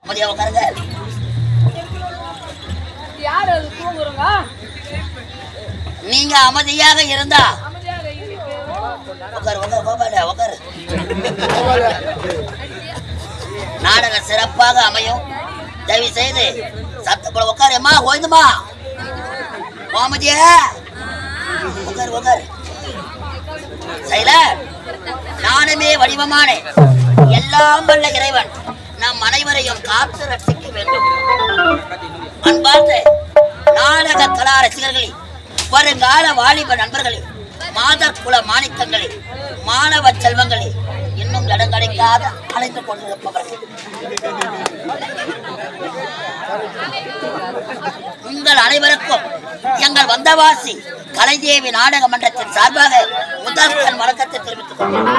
மதியம் உட்காருங்க. யார் அது தூங்குறங்க? நீங்க அமைதியாக இருந்தா உட்காரு உட்காரு உட்காரு. நாடகம் சிறப்பாக அமையும். தயவு செய்து சத்தப்பட உட்காருமா ஓய்ந்துமா கோமதிய உட்காரு உட்காரு. நானுமே வடிவமான எல்லாம் வல்ல இறைவன் நம் அனைவரையும் காத்து ரட்சிக்க வேண்டும். அன்பார்ந்த நாடக கலா ரசிகர்களே, வருங்கால வாலிப நண்பர்களே, மாதர் குல மாணிக்கங்களே, மாணவ செல்வங்களே, இன்னும் இடம் கிடைக்காத அழைத்து கொண்டிருப்பவர்கள், உங்கள் அனைவருக்கும் எங்கள் வந்தவாசி கலைதேவி நாடக மன்றத்தின் சார்பாக முதல் கண் வணக்கத்தை தெரிவித்துக் கொள்கிறேன்.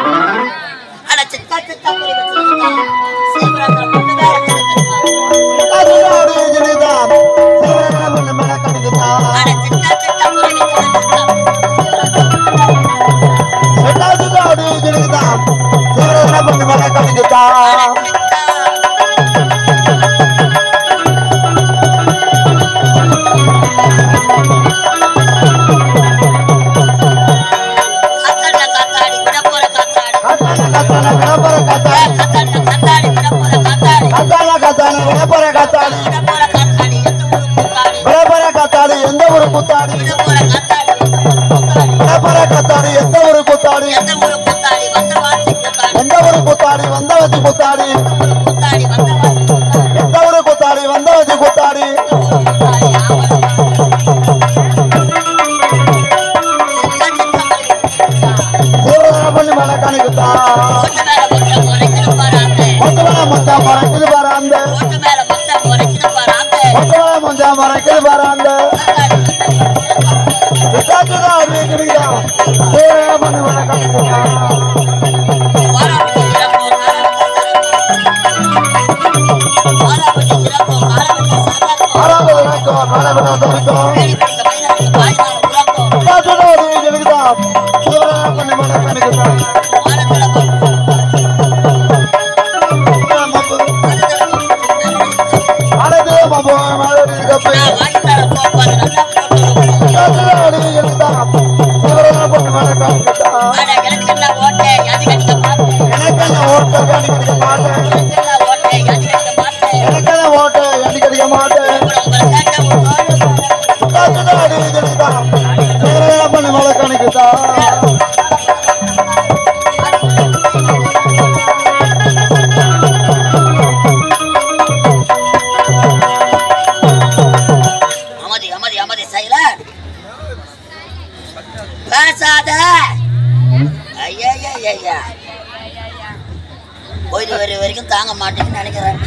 வரைக்கும் தாங்க மாட்டேன்னு நினைக்கிறேன்.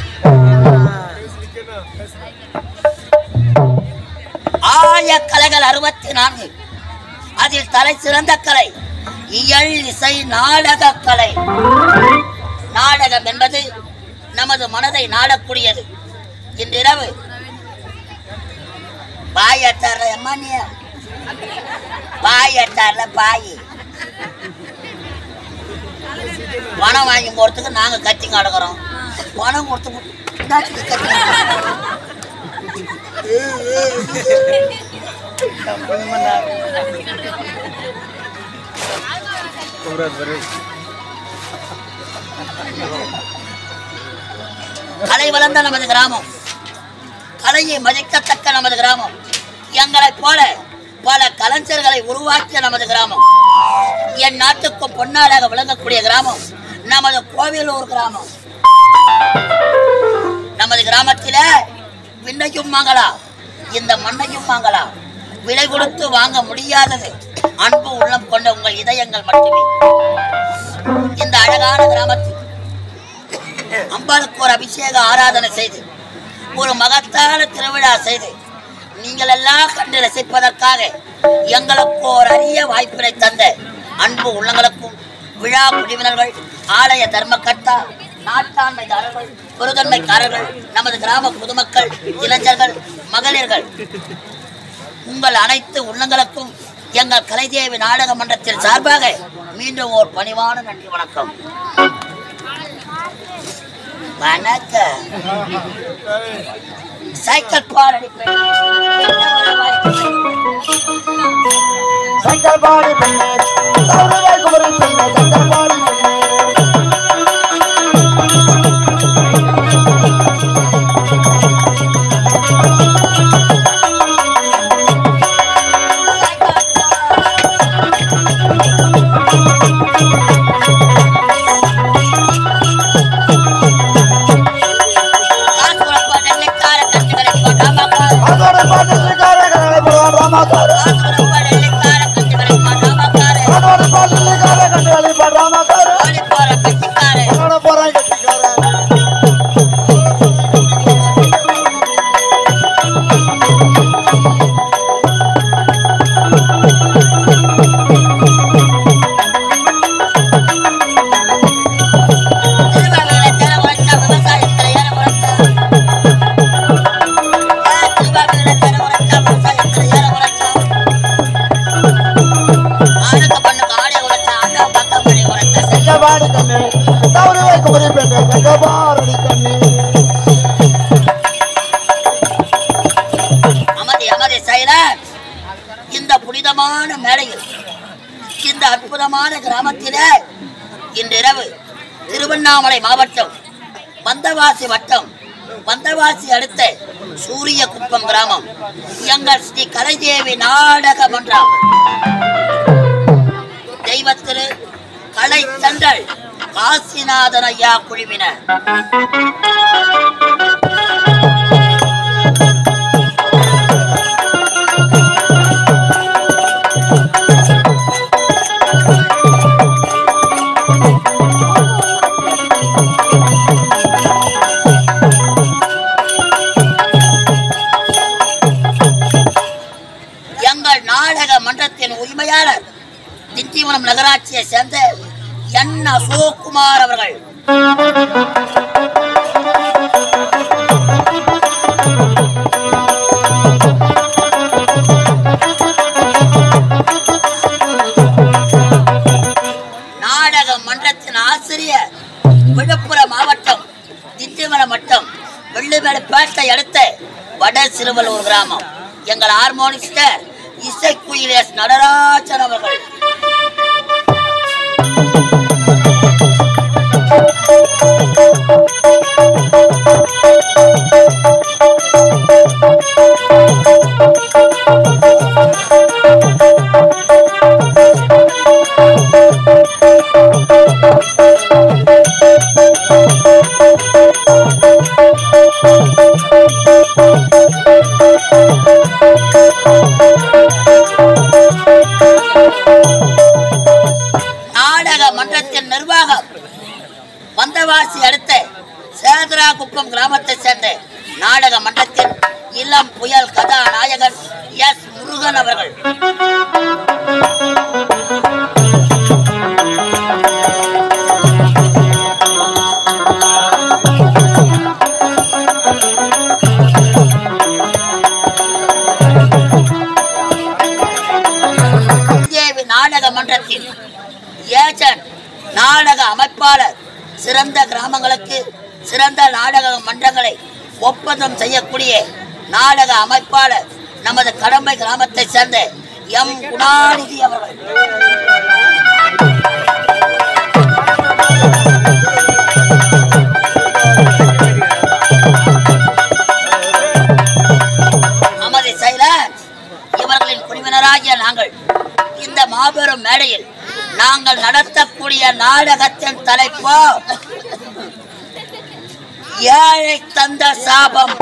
ஆய கலைகள் 64, அதில் தலை சிறந்த கலை இயல் இசை நாடக கலை. நாடகம் என்பது நமது மனதை நாடக்கூடியது. இன்றிரவு பாயத்தார்ல எம்மானிய பாயத்தார்ல பாய் பணம் வாங்கி போறதுக்கு நாங்க கத்திங்க அடக்குறோம். பணம் கொடுத்து கலை வளர்ந்த நமது கிராமம், கலையை மதிக்கத்தக்க நமது கிராமம், எங்களை போல பல கலைஞர்களை உருவாக்கிய நமது கிராமம், என் நாட்டுக்கும் பொன்னாளாக விளங்கக்கூடிய கிராமம் நமது கோவிலூர் கிராமம். நமது கிராமத்தில விண்ணையும் வாங்கலாம், இந்த மண்ணையும் வாங்கலாம். விலை கொடுத்து வாங்க முடியாதது அன்பு உள்ளம் கொண்ட உங்கள் இதயங்கள் மட்டுமே. இந்த அழகான கிராமத்தில் அம்பாளுக்கு ஒரு அபிஷேக ஆராதனை செய்து ஒரு மகத்தான திருவிழா செய்து நீங்கள் எல்லாம் கண்டு ரசிப்பதற்காக எங்களுக்கு ஒரு அரிய வாய்ப்பினை தந்த அன்பு உள்ளங்களுக்கும் விழா குடிவினர்கள், ஆலய தர்மகர்த்தா, நாட்டாண்மைதாரர்கள், பொருதன்மைக்காரர்கள், நமது கிராம பொதுமக்கள், இளைஞர்கள், மகளிர்கள், உங்கள் அனைத்து உள்ளங்களுக்கும் எங்கள் கலைதேவி நாடக மன்றத்தின் சார்பாக மீண்டும் ஒரு பணிவான நன்றி வணக்கம். வணக்கம். சைக்கிள் பாரடி சைக்கிள் பாடி பெண்ணே தவறுவாய் குமரி பெண்ணே சைக்கிள் பாடி பெண்ணே இந்த புனிதமான மேடையில் இந்த அற்புதமான கிராமத்திலே இன்றிரவு திருவண்ணாமலை மாவட்டம் வந்தவாசி வட்டம் வந்தவாசி அடுத்த சூரிய குப்பம் கிராமம் எங்கள் ஸ்ரீ கலைதேவி நாடக மன்றம் தெய்வத்திரு கலை தண்டல் காசிநாதன் ஐயா குழுவினர் எங்கள் நாடக மன்றத்தின் உரிமையாளர் திண்டிவனம் நகராட்சியை சேர்ந்த என் அசோக்குமார் அவர்கள் நாடக மன்றத்தின் ஆசிரியர் விழுப்புரம் மாவட்டம் திண்டிவனம் வட்டம் வெள்ளிமலைப்பேட்டை அடுத்த வட சிறுவலூர் கிராமம் எங்கள் ஹார்மோனிஸ்டர் இசைக்குயிலேஸ் நடராஜன் அவர்கள் நாடக மன்றத்தின் நிர்வாகம் வந்தவாசி அடுத்த சேதராகுப்பம் கிராமத்தை சேர்ந்த நாடக மன்றத்தின் இளம் புயல் கதாநாயகன் எஸ் முருகன் அவர்கள் நாடக மன்றத்தின் ஏஜென்ட் நாடக அமைப்பாளர் சிறந்த கிராமங்களுக்கு சிறந்த நாடக மன்றங்களை ஒப்பந்தம் செய்யக்கூடிய நாடக அமைப்பாளர் நமது கடம்பை கிராமத்தை சேர்ந்த எம் குணாநிதி அவர்கள் நமது சைலன்ஸ் இவர்களின் குழுவினராகிய நாங்கள் இந்த மாபெரும் மேடையில் நாங்கள் நடத்தக்கூடிய நாடகத்தின் தலைப்பு ஏழை தந்த சாபம்.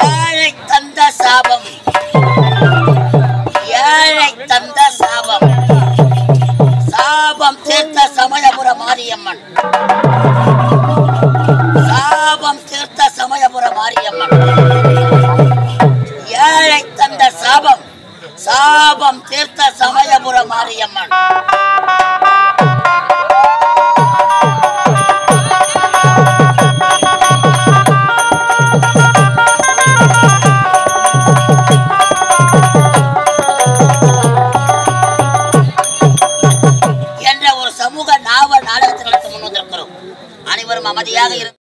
ஏழை தந்த சாபம். ஏழை தந்த சாபம். சாபம் தீர்த்த சமயபுர மாரியம்மன். சாபம் தீர்த்த சமயபுர மாரியம்மன். ஏழை தந்த சாபம். சாபம் தீர்த்த சமயபுர மாரியம்மன். என்ற ஒரு சமூக நாவல் நாடகத்தை நடத்தும் அனைவரும் அமைதியாக இரு